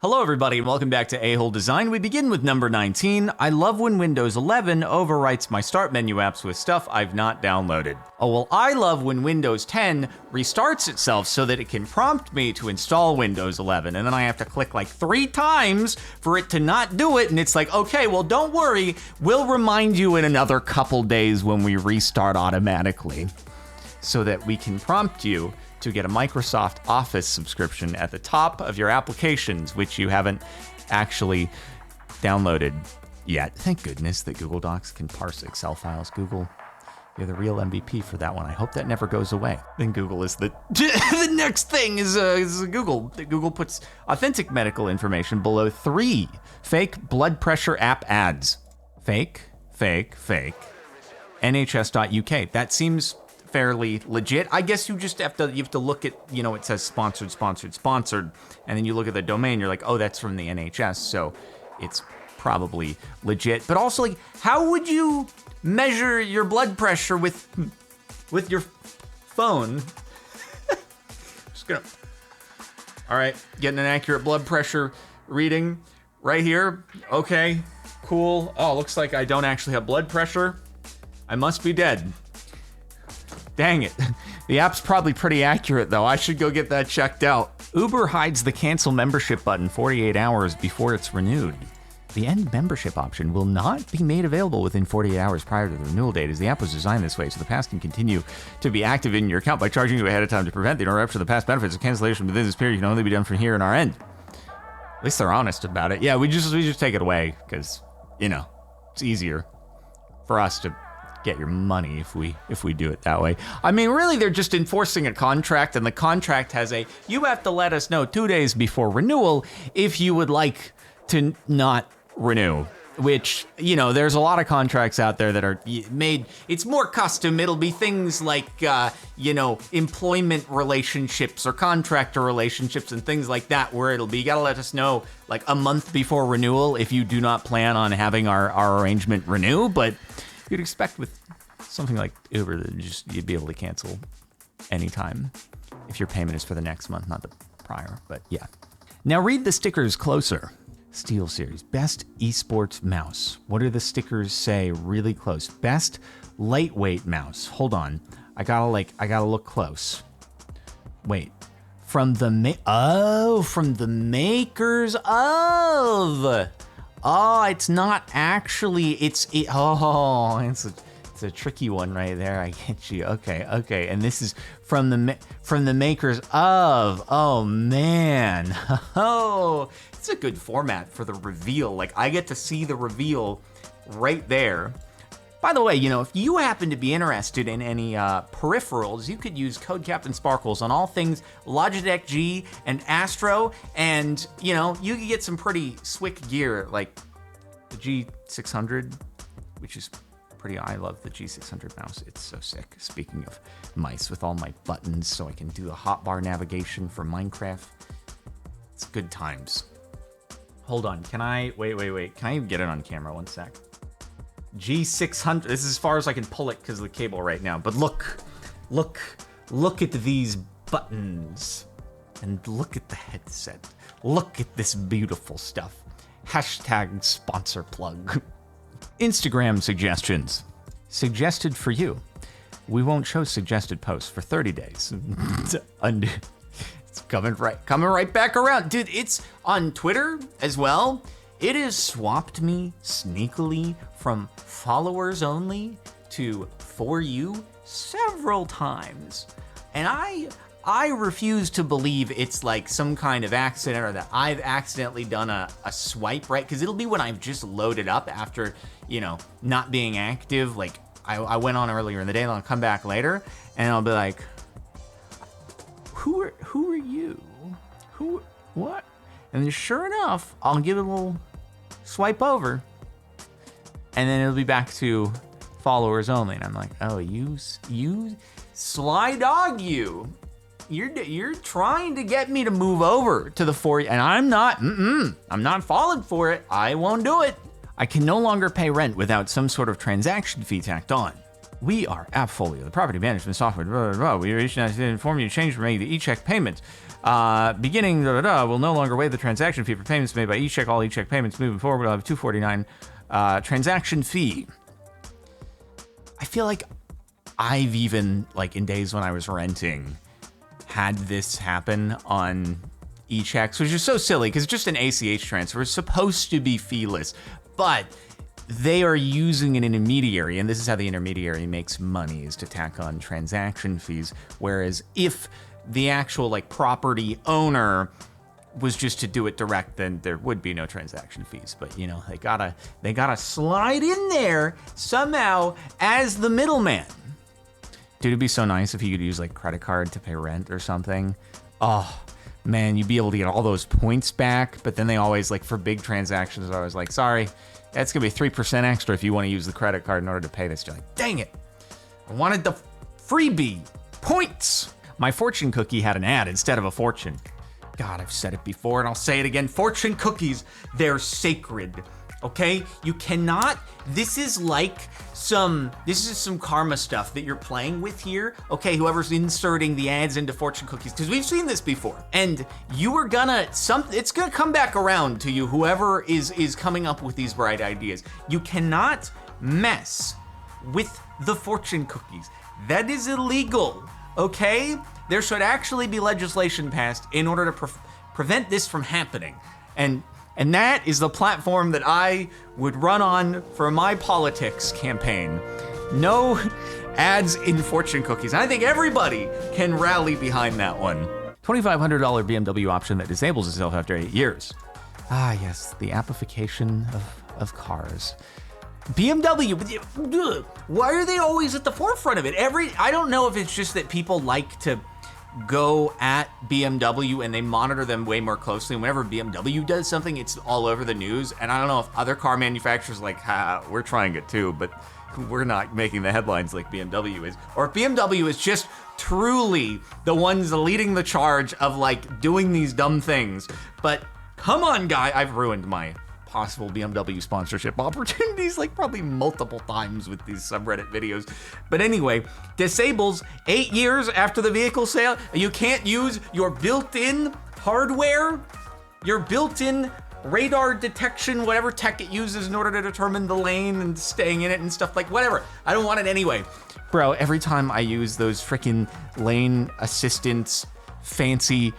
Hello everybody and welcome back to A-Hole Design. We begin with number 19. I love when Windows 11 overwrites my start menu apps with stuff I've not downloaded. Oh well, I love when Windows 10 restarts itself so that it can prompt me to install Windows 11, and then I have to click like 3 times for it to not do it, and it's like, okay, well don't worry, we'll remind you in another couple days when we restart automatically, so that we can prompt you to get a Microsoft Office subscription at the top of your applications, which you haven't actually downloaded yet. Thank goodness that Google Docs can parse Excel files. Google, you're the real MVP for that one. I hope that never goes away. Then Google is the the next thing is Google. Google puts authentic medical information below 3 fake blood pressure app ads. Fake. NHS.uk. That seems fairly legit. I guess you have to look at, it says sponsored, and then you look at the domain, you're like, oh, that's from the NHS, so it's probably legit. But also, like, how would you measure your blood pressure with your phone? All right, getting an accurate blood pressure reading right here. Okay, cool. Oh, looks like I don't actually have blood pressure. I must be dead. Dang it. The app's probably pretty accurate though. I should go get that checked out. Uber hides the cancel membership button 48 hours before it's renewed. The end membership option will not be made available within 48 hours prior to the renewal date, as the app was designed this way so the pass can continue to be active in your account by charging you ahead of time to prevent the interruption of the past benefits. Cancellation within this period can only be done from here on our end. At least they're honest about it. Yeah, we just take it away because, it's easier for us to get your money if we do it that way. I mean, really, they're just enforcing a contract, and the contract has you have to let us know 2 days before renewal if you would like to not renew. Which, there's a lot of contracts out there that are made, it's more custom. It'll be things like, employment relationships or contractor relationships and things like that, where it'll be, you gotta let us know like a month before renewal if you do not plan on having our arrangement renew. But you'd expect with something like Uber that you'd be able to cancel anytime if your payment is for the next month, not the prior, but yeah. Now read the stickers closer. Steel Series, best esports mouse. What do the stickers say really close? Best lightweight mouse. Hold on, I gotta look close. Wait, from the makers of. Oh, it's not actually, it's a tricky one right there. I get you. Okay. And this is from the makers of. Oh man. Oh, it's a good format for the reveal. Like, I get to see the reveal right there. By the way, if you happen to be interested in any peripherals, you could use code Captain Sparkles on all things Logitech G and Astro, and you could get some pretty swick gear like the G600, which is pretty. I love the G600 mouse. It's so sick. Speaking of mice, with all my buttons, so I can do the hotbar navigation for Minecraft. It's good times. Hold on, can I wait? Can I even get it on camera? One sec. G600, this is as far as I can pull it because of the cable right now, but look at these buttons, and look at the headset. Look at this beautiful stuff. Hashtag sponsor plug. Instagram suggestions. Suggested for you. We won't show suggested posts for 30 days. It's coming right back around. Dude, it's on Twitter as well. It has swapped me sneakily from followers only to for you several times. And I refuse to believe it's like some kind of accident or that I've accidentally done a swipe, right? Because it'll be when I've just loaded up after, not being active. Like I went on earlier in the day and I'll come back later and I'll be like, who are you? What? And then sure enough, I'll give it a little swipe over, and then it'll be back to followers only. And I'm like, oh, you sly dog, you're trying to get me to move over to the for you, and I'm not falling for it. I won't do it. I can no longer pay rent without some sort of transaction fee tacked on. We are AppFolio, the property management software. We reached out to inform you to change from making the e-check payments Beginning, will no longer waive the transaction fee for payments made by e-check. All e-check payments moving forward will have a $2.49 transaction fee. I feel like I've even, like in days when I was renting, had this happen on e-checks, which is so silly because it's just an ACH transfer. It's supposed to be feeless, but they are using an intermediary, and this is how the intermediary makes money, is to tack on transaction fees. Whereas if the actual like property owner was just to do it direct, then there would be no transaction fees. But you know, they gotta slide in there somehow as the middleman. Dude, it'd be so nice if you could use like credit card to pay rent or something. Oh man, you'd be able to get all those points back, but then they always, like for big transactions, I was like, sorry, that's gonna be 3% extra if you wanna use the credit card in order to pay this. You're like, dang it, I wanted the freebie, points. My fortune cookie had an ad instead of a fortune. God, I've said it before and I'll say it again. Fortune cookies, they're sacred, okay? You cannot, this is some karma stuff that you're playing with here, okay? Whoever's inserting the ads into fortune cookies, because we've seen this before. And you are gonna, it's gonna come back around to you, whoever is coming up with these bright ideas. You cannot mess with the fortune cookies. That is illegal, okay? There should actually be legislation passed in order to prevent this from happening. And that is the platform that I would run on for my politics campaign. No ads in fortune cookies. And I think everybody can rally behind that one. $2,500 BMW option that disables itself after 8 years. Ah, yes, the appification of cars. BMW, why are they always at the forefront of it? I don't know if it's just that people like to go at BMW and they monitor them way more closely. And whenever BMW does something, it's all over the news. And I don't know if other car manufacturers are like, we're trying it too, but we're not making the headlines like BMW is. Or if BMW is just truly the ones leading the charge of like doing these dumb things. But come on, guy, I've ruined my possible BMW sponsorship opportunities like probably multiple times with these subreddit videos. But anyway, disables 8 years after the vehicle sale. You can't use your built-in hardware, your built-in radar detection, whatever tech it uses in order to determine the lane and staying in it and stuff, like whatever. I don't want it anyway. Bro, every time I use those freaking lane assistance, fancy,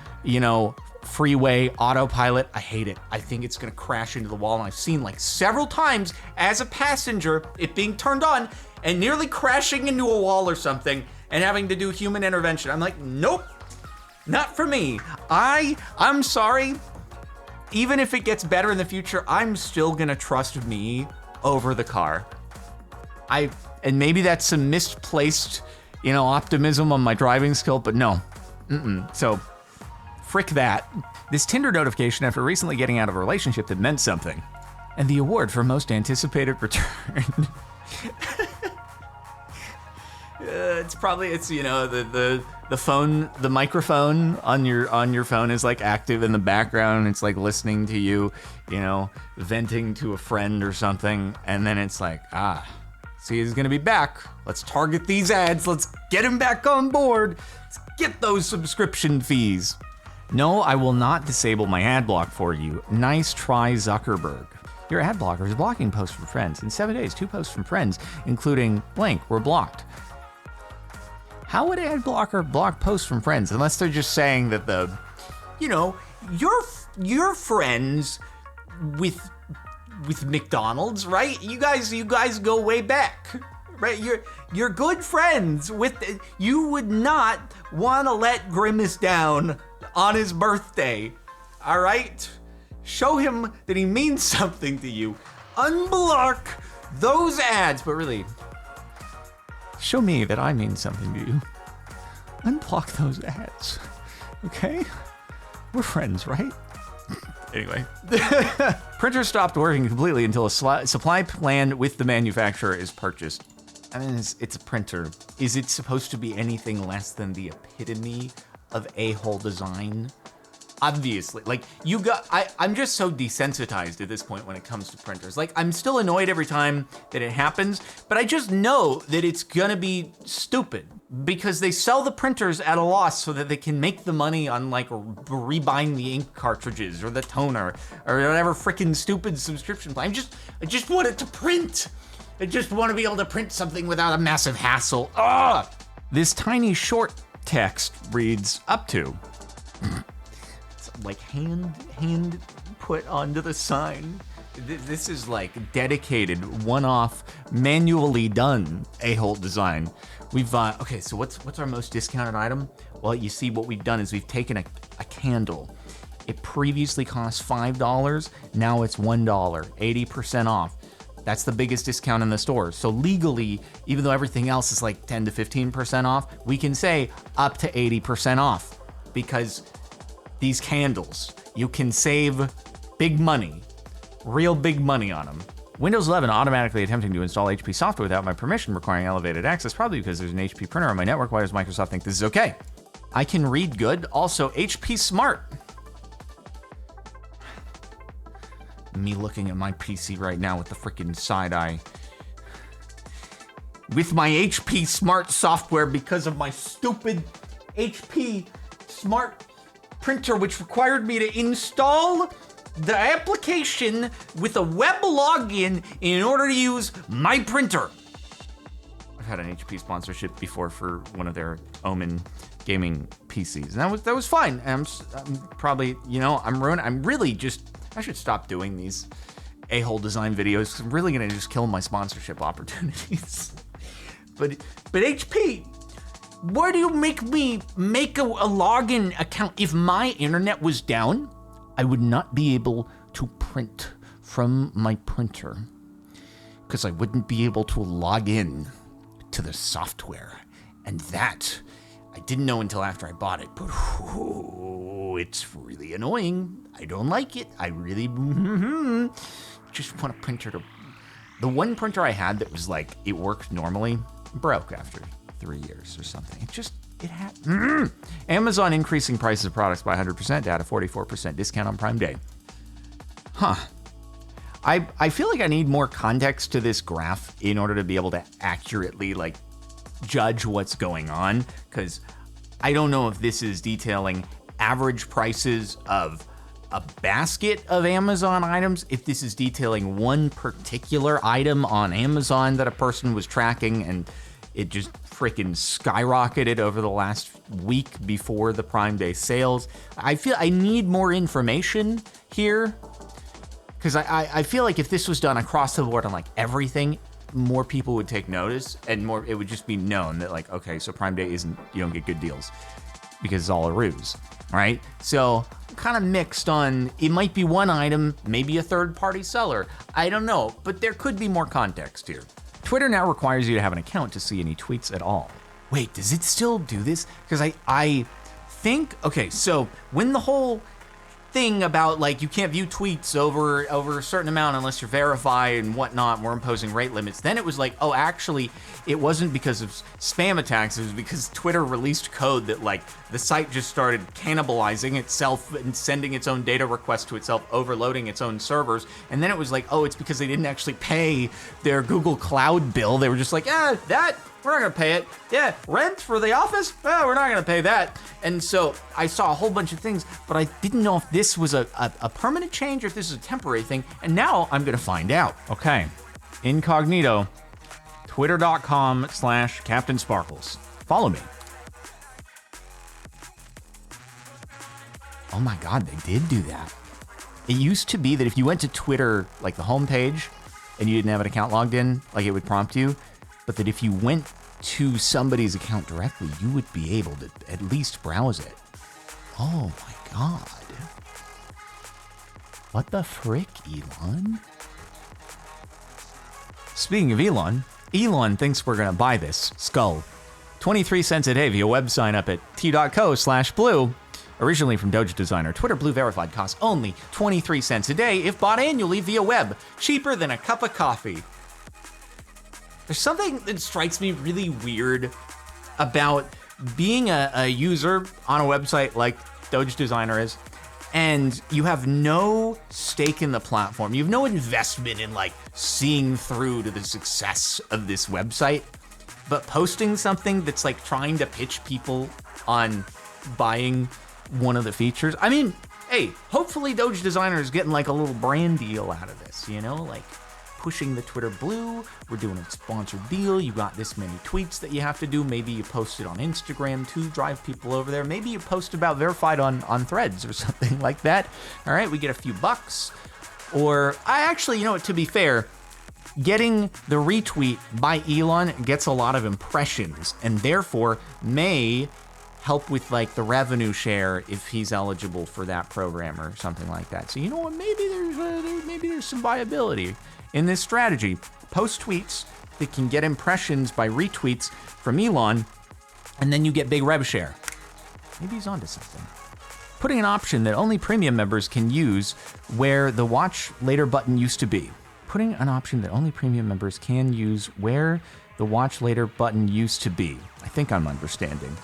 freeway autopilot, I hate it. I think it's gonna crash into the wall, and I've seen like several times as a passenger it being turned on and nearly crashing into a wall or something and having to do human intervention. I'm like, nope, not for me. I'm sorry. Even if it gets better in the future, I'm still gonna trust me over the car. And maybe that's some misplaced, optimism on my driving skill, but no, So frick that. This Tinder notification after recently getting out of a relationship that meant something. And the award for most anticipated return. It's the phone, the microphone on your phone is like active in the background. It's like listening to you, venting to a friend or something. And then it's like, see, he's gonna be back. Let's target these ads. Let's get him back on board. Let's get those subscription fees. No, I will not disable my ad block for you. Nice try, Zuckerberg. Your ad blocker is blocking posts from friends. In 7 days, 2 posts from friends, including blank, were blocked. How would ad blocker block posts from friends? Unless they're just saying that you're friends with McDonald's, right? You guys go way back, right? You're good friends with. You would not want to let Grimace down on his birthday, all right? Show him that he means something to you. Unblock those ads, but really, show me that I mean something to you. Unblock those ads, okay? We're friends, right? Anyway. Printer stopped working completely until a supply plan with the manufacturer is purchased. I mean, it's a printer. Is it supposed to be anything less than the epitome of a-hole design? Obviously, like I'm just so desensitized at this point when it comes to printers. Like I'm still annoyed every time that it happens, but I just know that it's gonna be stupid because they sell the printers at a loss so that they can make the money on like rebuying the ink cartridges or the toner or whatever freaking stupid subscription plan. I just want it to print. I just want to be able to print something without a massive hassle. Ugh! This tiny short text reads up to. Like hand put onto the sign. This is like dedicated, one-off, manually done a-hole design. We've okay, so what's our most discounted item? Well, you see what we've done is we've taken a candle. It previously cost $5, now it's $1, 80% off. That's the biggest discount in the store. So legally, even though everything else is like 10 to 15% off, we can say up to 80% off because these candles, you can save big money, real big money on them. Windows 11 automatically attempting to install HP software without my permission, requiring elevated access, probably because there's an HP printer on my network. Why does Microsoft think this is okay? I can read good. Also, HP Smart. Me looking at my PC right now with the freaking side eye. With my HP Smart software because of my stupid HP Smart printer, which required me to install the application with a web login in order to use my printer. I've had an HP sponsorship before for one of their Omen gaming PCs, and that was fine. I'm probably, I should stop doing these a-hole design videos because I'm really gonna just kill my sponsorship opportunities. But HP, why do you make me make a login account? If my internet was down, I would not be able to print from my printer because I wouldn't be able to log in to the software. And that, I didn't know until after I bought it, but it's really annoying. I don't like it. I really just want a printer to... The one printer I had that was like, it worked normally, broke after 3 years or something. It had... Amazon increasing prices of products by 100%, data 44% discount on Prime Day. Huh. I feel like I need more context to this graph in order to be able to accurately like judge what's going on, because I don't know if this is detailing average prices of a basket of Amazon items, if this is detailing one particular item on Amazon that a person was tracking and it just freaking skyrocketed over the last week before the Prime Day sales. I feel I need more information here, because I feel like if this was done across the board on like everything, more people would take notice and more it would just be known that like, okay, so Prime Day isn't, you don't get good deals because it's all a ruse, right? So kind of mixed on, it might be one item, maybe a third-party seller. I don't know, but there could be more context here. Twitter now requires you to have an account to see any tweets at all. Wait, does it still do this? Because I think, okay, so when the whole thing about like you can't view tweets over a certain amount unless you're verified and whatnot, we're imposing rate limits, then it was like, oh, actually, it wasn't because of spam attacks, it was because Twitter released code that like the site just started cannibalizing itself and sending its own data requests to itself, overloading its own servers, and then it was like, oh, it's because they didn't actually pay their Google Cloud bill. They were just like, we're not gonna pay it. Yeah, rent for the office? Oh, we're not gonna pay that. And so I saw a whole bunch of things, but I didn't know if this was a permanent change or if this is a temporary thing. And now I'm gonna find out. Okay, incognito, twitter.com/Captain Sparkles. Follow me. Oh my God, they did do that. It used to be that if you went to Twitter, like the homepage, and you didn't have an account logged in, like it would prompt you, but that if you went to somebody's account directly, you would be able to at least browse it. Oh my God. What the frick, Elon? Speaking of Elon thinks we're gonna buy this skull. 23 cents a day via web sign up at t.co/blue. Originally from Dodgy designer, Twitter Blue Verified costs only 23 cents a day if bought annually via web. Cheaper than a cup of coffee. There's something that strikes me really weird about being a user on a website like Dodgy Designer is, and you have no stake in the platform. You have no investment in like seeing through to the success of this website, but posting something that's like trying to pitch people on buying one of the features. I mean, hey, hopefully Doge Designer is getting like a little brand deal out of this, you know, like pushing the Twitter blue. We're doing a sponsored deal. You got this many tweets that you have to do. Maybe you post it on Instagram to drive people over there. Maybe you post about verified on Threads or something like that. All right, we get a few bucks. Or I actually, you know what, to be fair, getting the retweet by Elon gets a lot of impressions and therefore may help with like the revenue share if he's eligible for that program or something like that. So you know what, maybe there's some viability in this strategy. Post tweets that can get impressions by retweets from Elon, and then you get big rev share. Maybe he's onto something. Putting an option that only premium members can use where the watch later button used to be. Putting an option that only premium members can use where the watch later button used to be. I think I'm understanding.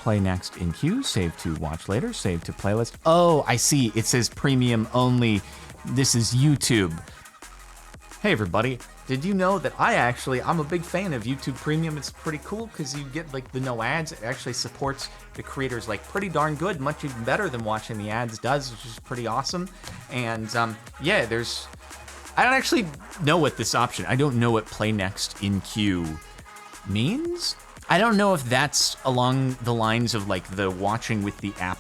Play next in queue, save to watch later, save to playlist. Oh, I see. It says premium only. This is YouTube. Hey everybody, did you know that I'm a big fan of YouTube Premium? It's pretty cool because you get like the no ads. It actually supports the creators like pretty darn good, much even better than watching the ads does, which is pretty awesome. And yeah, I don't actually know what this option, I don't know what play next in queue means. I don't know if that's along the lines of like the watching with the app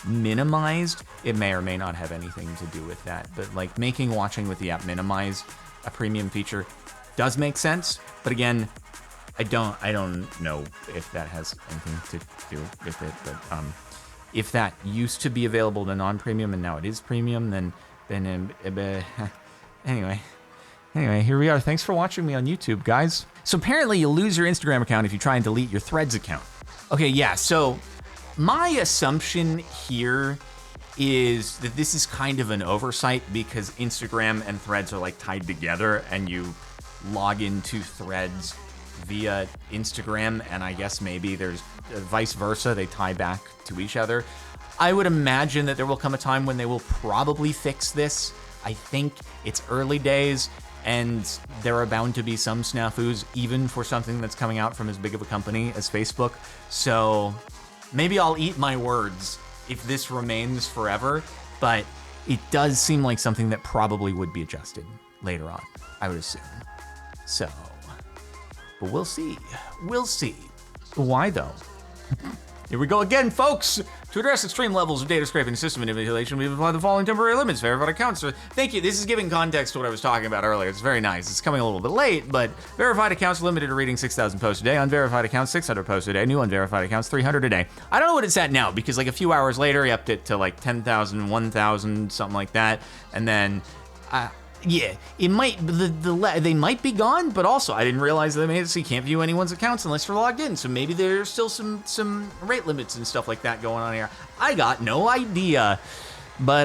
minimized. It may or may not have anything to do with that, but like making watching with the app minimized a premium feature does make sense. But again, I don't know if that has anything to do with it. But if that used to be available to non-premium and now it is premium, then anyway, here we are. Thanks for watching me on YouTube, guys. So apparently you'll lose your Instagram account if you try and delete your Threads account. Okay, yeah, so my assumption here is that this is kind of an oversight because Instagram and Threads are like tied together and you log into Threads via Instagram, and I guess maybe there's vice versa, they tie back to each other. I would imagine that there will come a time when they will probably fix this. I think it's early days, and there are bound to be some snafus, even for something that's coming out from as big of a company as Facebook. So maybe I'll eat my words if this remains forever, but it does seem like something that probably would be adjusted later on, I would assume. So, but we'll see. We'll see. Why though? Here we go again, folks. To address extreme levels of data scraping and system manipulation, we've applied the following temporary limits. Verified accounts. Thank you. This is giving context to what I was talking about earlier. It's very nice. It's coming a little bit late, but verified accounts limited to reading 6,000 posts a day. Unverified accounts, 600 posts a day. New unverified accounts, 300 a day. I don't know what it's at now because like a few hours later, I upped it to like 10,000, 1,000, something like that. And then, yeah, it might, they might be gone, but also I didn't realize that they made it so you can't view anyone's accounts unless you're logged in. So maybe there's still some rate limits and stuff like that going on here. I got no idea, but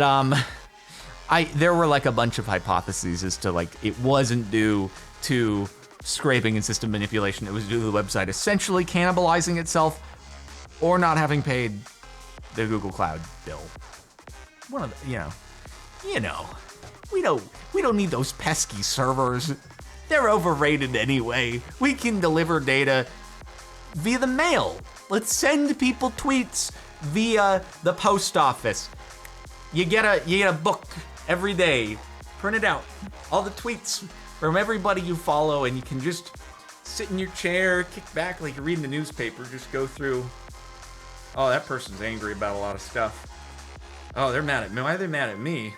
there were like a bunch of hypotheses as to like it wasn't due to scraping and system manipulation. It was due to the website essentially cannibalizing itself or not having paid the Google Cloud bill. One of the, you know. We don't need those pesky servers. They're overrated anyway. We can deliver data via the mail. Let's send people tweets via the post office. You get a book every day. Print it out. All the tweets from everybody you follow, and you can just sit in your chair, kick back like you're reading the newspaper, just go through. Oh, that person's angry about a lot of stuff. Oh, they're mad at me. Why are they mad at me?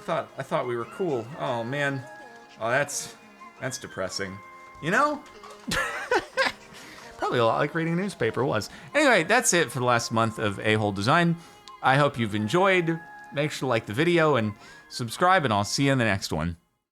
I thought we were cool. Oh man. Oh, that's depressing. You know? Probably a lot like reading a newspaper was. Anyway, that's it for the last month of A-Hole Design. I hope you've enjoyed. Make sure to like the video and subscribe, and I'll see you in the next one.